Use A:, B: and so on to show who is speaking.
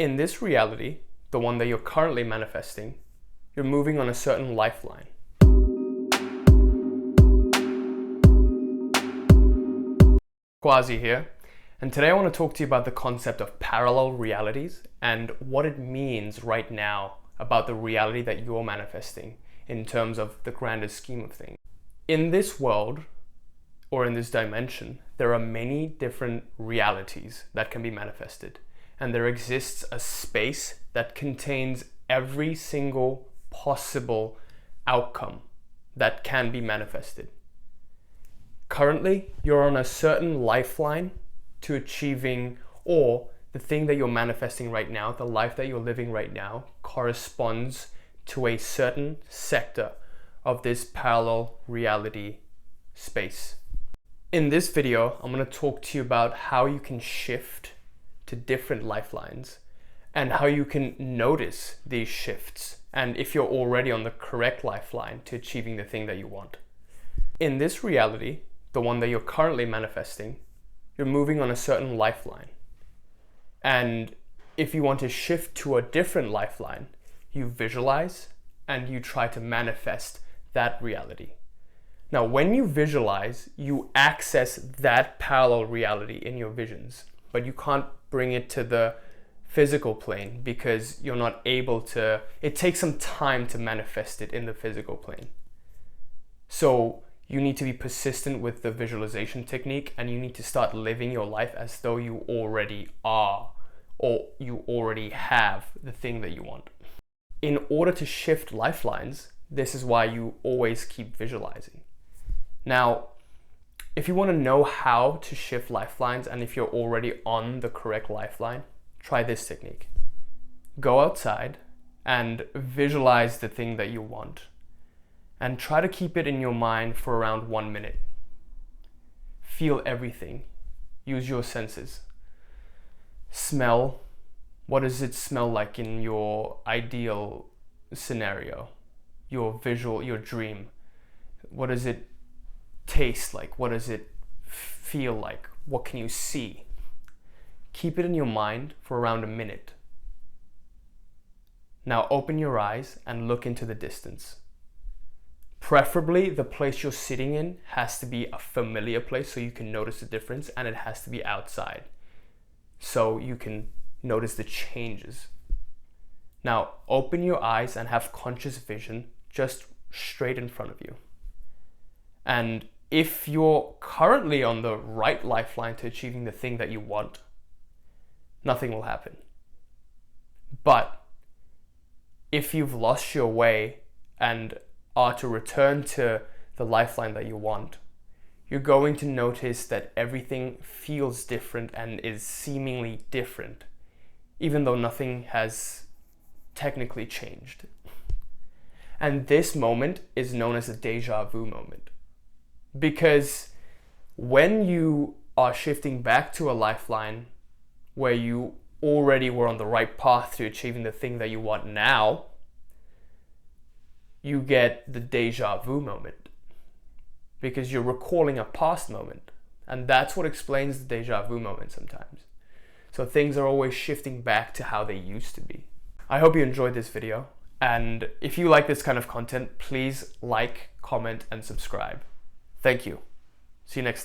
A: In this reality, the one that you're currently manifesting, you're moving on a certain lifeline. Quazi here, and today I want to talk to you about the concept of parallel realities and what it means right now about the reality that you're manifesting in terms of the grander scheme of things. In this world, or in this dimension, there are many different realities that can be manifested, and there exists a space that contains every single possible outcome that can be manifested. Currently, you're on a certain lifeline to achieving, or the thing that you're manifesting right now, the life that you're living right now, corresponds to a certain sector of this parallel reality space. In this video, I'm going to talk to you about how you can shift to different lifelines and how you can notice these shifts, and if you're already on the correct lifeline to achieving the thing that you want. In this reality, the one that you're currently manifesting, you're moving on a certain lifeline. And if you want to shift to a different lifeline, you visualize and you try to manifest that reality. Now, when you visualize, you access that parallel reality in your visions, but you can't bring it to the physical plane because you're not able to. It takes some time to manifest it in the physical plane. So you need to be persistent with the visualization technique, and you need to start living your life as though you already are, or you already have the thing that you want. In order to shift lifelines, this is why you always keep visualizing. Now, if you want to know how to shift lifelines, and if you're already on the correct lifeline, try this technique. Go outside and visualize the thing that you want, and try to keep it in your mind for around 1 minute. Feel everything. Use your senses. Smell. What does it smell like in your ideal scenario? Your visual, your dream. What does it taste like? What does it feel like? What can you see? Keep it in your mind for around 1 minute. Now open your eyes and look into the distance. Preferably, the place you're sitting in has to be a familiar place so you can notice the difference, and it has to be outside so you can notice the changes. Now open your eyes and have conscious vision just straight in front of you. And if you're currently on the right lifeline to achieving the thing that you want, nothing will happen. But if you've lost your way and are to return to the lifeline that you want, you're going to notice that everything feels different and is seemingly different, even though nothing has technically changed. And this moment is known as a deja vu moment. Because when you are shifting back to a lifeline where you already were on the right path to achieving the thing that you want now, you get the deja vu moment because you're recalling a past moment. And that's what explains the deja vu moment sometimes. So things are always shifting back to how they used to be. I hope you enjoyed this video. And if you like this kind of content, please like, comment, and subscribe. Thank you. See you next time.